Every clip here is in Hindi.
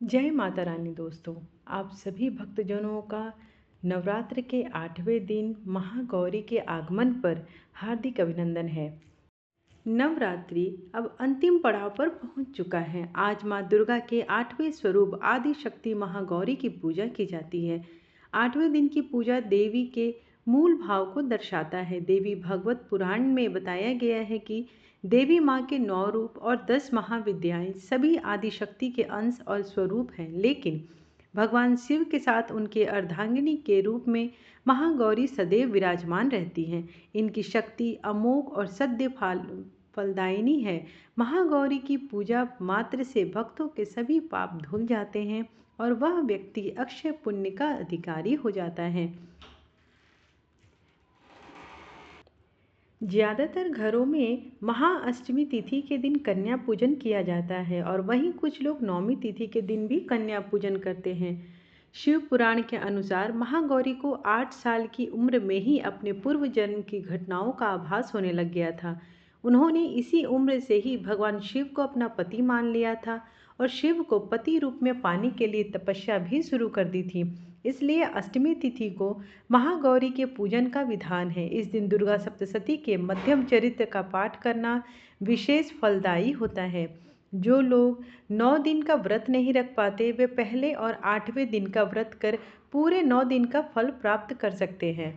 जय माता रानी दोस्तों। आप सभी भक्तजनों का नवरात्र के 8वें दिन महागौरी के आगमन पर हार्दिक अभिनंदन है। नवरात्रि अब अंतिम पड़ाव पर पहुंच चुका है। आज माँ दुर्गा के 8वें स्वरूप आदि शक्ति महागौरी की पूजा की जाती है। 8वें दिन की पूजा देवी के मूल भाव को दर्शाता है। देवी भागवत पुराण में बताया गया है कि देवी माँ के 9 रूप और 10 महाविद्याएं सभी आदिशक्ति के अंश और स्वरूप हैं, लेकिन भगवान शिव के साथ उनके अर्धांगिनी के रूप में महागौरी सदैव विराजमान रहती हैं। इनकी शक्ति अमोघ और सद्य फलदायिनी है। महागौरी की पूजा मात्र से भक्तों के सभी पाप धुल जाते हैं और वह व्यक्ति अक्षय पुण्य का अधिकारी हो जाता है। ज़्यादातर घरों में महाअष्टमी तिथि के दिन कन्या पूजन किया जाता है और वहीं कुछ लोग नौमी तिथि के दिन भी कन्या पूजन करते हैं। शिव पुराण के अनुसार महागौरी को 8 साल की उम्र में ही अपने पूर्व जन्म की घटनाओं का आभास होने लग गया था। उन्होंने इसी उम्र से ही भगवान शिव को अपना पति मान लिया था और शिव को पति रूप में पाने के लिए तपस्या भी शुरू कर दी थी। इसलिए अष्टमी तिथि को महागौरी के पूजन का विधान है। इस दिन दुर्गा सप्तशती के मध्यम चरित्र का पाठ करना विशेष फलदायी होता है। जो लोग 9 दिन का व्रत नहीं रख पाते वे पहले और 8वें दिन का व्रत कर पूरे 9 दिन का फल प्राप्त कर सकते हैं।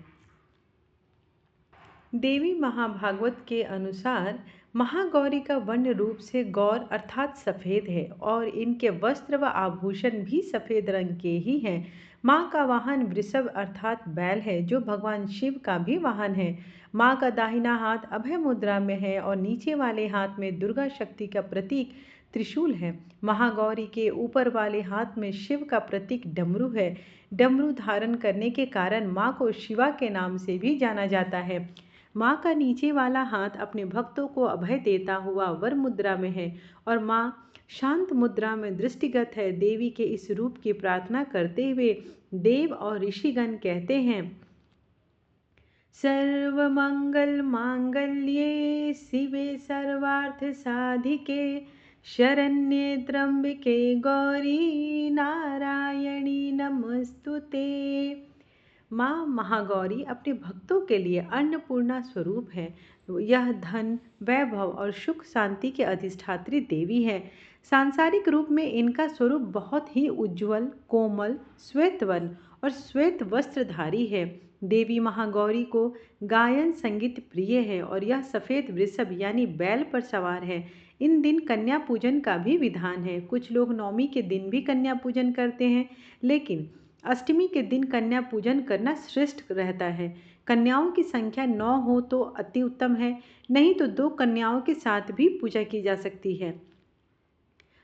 देवी महाभागवत के अनुसार महागौरी का वर्ण रूप से गौर अर्थात सफ़ेद है और इनके वस्त्र व आभूषण भी सफ़ेद रंग के ही हैं। माँ का वाहन वृषभ अर्थात बैल है, जो भगवान शिव का भी वाहन है। माँ का दाहिना हाथ अभय मुद्रा में है और नीचे वाले हाथ में दुर्गा शक्ति का प्रतीक त्रिशूल है। महागौरी के ऊपर वाले हाथ में शिव का प्रतीक डमरू है। डमरू धारण करने के कारण माँ को शिवा के नाम से भी जाना जाता है। माँ का नीचे वाला हाथ अपने भक्तों को अभय देता हुआ वर मुद्रा में है और माँ शांत मुद्रा में दृष्टिगत है। देवी के इस रूप की प्रार्थना करते हुए देव और ऋषिगण कहते हैं, सर्वमंगल मांगल्ये शिवे सर्वार्थ साधिके शरण्ये त्र्यंबके गौरी नारायणी नमस्तुते। माँ महागौरी अपने भक्तों के लिए अन्नपूर्णा स्वरूप है। यह धन, वैभव और सुख शांति के अधिष्ठात्री देवी है। सांसारिक रूप में इनका स्वरूप बहुत ही उज्ज्वल, कोमल, श्वेत वर्ण और श्वेत वस्त्रधारी है। देवी महागौरी को गायन संगीत प्रिय है और यह सफ़ेद वृषभ यानी बैल पर सवार है। इन दिन कन्या पूजन का भी विधान है। कुछ लोग नौमी के दिन भी कन्या पूजन करते हैं, लेकिन अष्टमी के दिन कन्या पूजन करना श्रेष्ठ रहता है। कन्याओं की संख्या 9 हो तो अति उत्तम है, नहीं तो 2 कन्याओं के साथ भी पूजा की जा सकती है।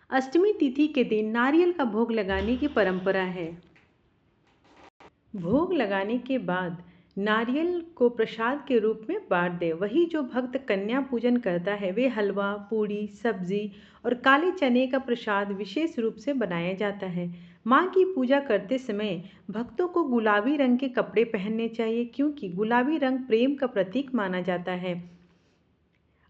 अष्टमी तिथि के दिन नारियल का भोग लगाने की परंपरा है। भोग लगाने के बाद नारियल को प्रसाद के रूप में बांट दे। वही जो भक्त कन्या पूजन करता है वे हलवा, पूड़ी, सब्जी और काले चने का प्रसाद विशेष रूप से बनाया जाता है। माँ की पूजा करते समय भक्तों को गुलाबी रंग के कपड़े पहनने चाहिए, क्योंकि गुलाबी रंग प्रेम का प्रतीक माना जाता है।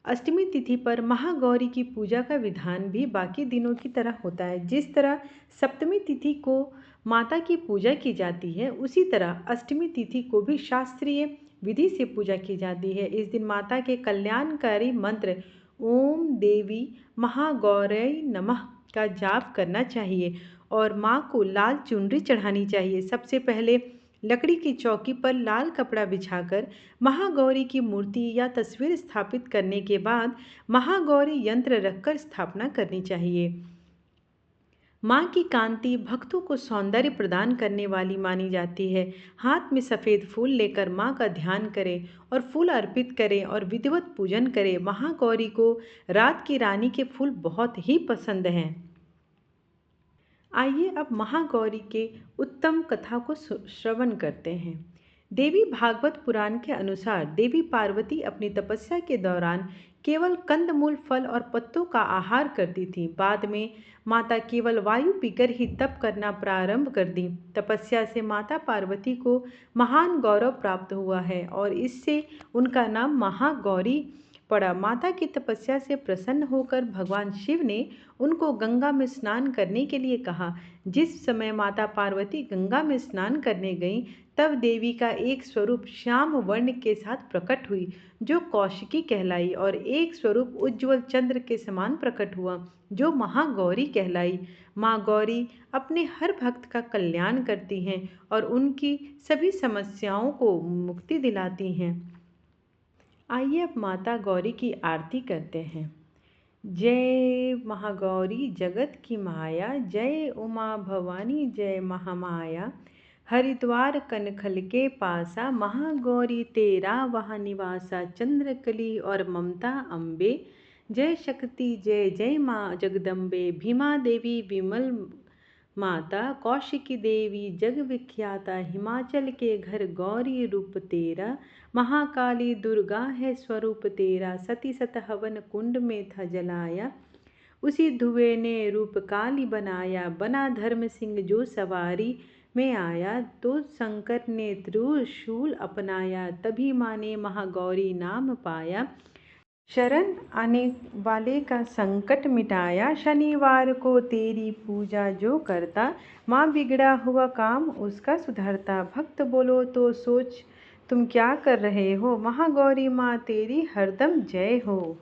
अष्टमी तिथि पर महागौरी की पूजा का विधान भी बाकी दिनों की तरह होता है। जिस तरह सप्तमी तिथि को माता की पूजा की जाती है, उसी तरह अष्टमी तिथि को भी शास्त्रीय विधि से पूजा की जाती है। इस दिन माता के कल्याणकारी मंत्र ओम देवी महागौरय नमः का जाप करना चाहिए और माँ को लाल चुनरी चढ़ानी चाहिए। सबसे पहले लकड़ी की चौकी पर लाल कपड़ा बिछाकर महागौरी की मूर्ति या तस्वीर स्थापित करने के बाद महागौरी यंत्र रखकर स्थापना करनी चाहिए। माँ की कांति भक्तों को सौंदर्य प्रदान करने वाली मानी जाती है। हाथ में सफ़ेद फूल लेकर माँ का ध्यान करें और फूल अर्पित करें और विधिवत पूजन करें। महागौरी को रात की रानी के फूल बहुत ही पसंद हैं। आइए अब महागौरी के उत्तम कथा को श्रवण करते हैं। देवी भागवत पुराण के अनुसार देवी पार्वती अपनी तपस्या के दौरान केवल कंदमूल, फल और पत्तों का आहार करती थी। बाद में माता केवल वायु पीकर ही तप करना प्रारंभ कर दी। तपस्या से माता पार्वती को महान गौरव प्राप्त हुआ है और इससे उनका नाम महागौरी पड़ा। माता की तपस्या से प्रसन्न होकर भगवान शिव ने उनको गंगा में स्नान करने के लिए कहा। जिस समय माता पार्वती गंगा में स्नान करने गईं, तब देवी का एक स्वरूप श्याम वर्ण के साथ प्रकट हुई, जो कौशिकी कहलाई, और एक स्वरूप उज्ज्वल चंद्र के समान प्रकट हुआ, जो महागौरी कहलाई। माँ गौरी अपने हर भक्त का कल्याण करती हैं और उनकी सभी समस्याओं को मुक्ति दिलाती हैं। आइए अब माता गौरी की आरती करते हैं। जय महागौरी जगत की माया, जय उमा भवानी जय महामाया। हरिद्वार कनखल के पासा, महागौरी तेरा वहाँ निवासा। चंद्रकली और ममता अम्बे, जय शक्ति जय जय माँ जगदम्बे। भीमा देवी विमल माता, कौशिकी देवी जग विख्याता। हिमाचल के घर गौरी रूप तेरा, महाकाली दुर्गा है स्वरूप तेरा। सती सत हवन कुंड में था जलाया, उसी धुएं ने रूप काली बनाया। बना धर्म सिंह जो सवारी में आया, तो शंकर ने त्रिशूल अपनाया। तभी माँ ने महागौरी नाम पाया, शरण आने वाले का संकट मिटाया। शनिवार को तेरी पूजा जो करता, माँ बिगड़ा हुआ काम उसका सुधरता। भक्त बोलो तो सोच तुम क्या कर रहे हो, महागौरी माँ तेरी हरदम जय हो।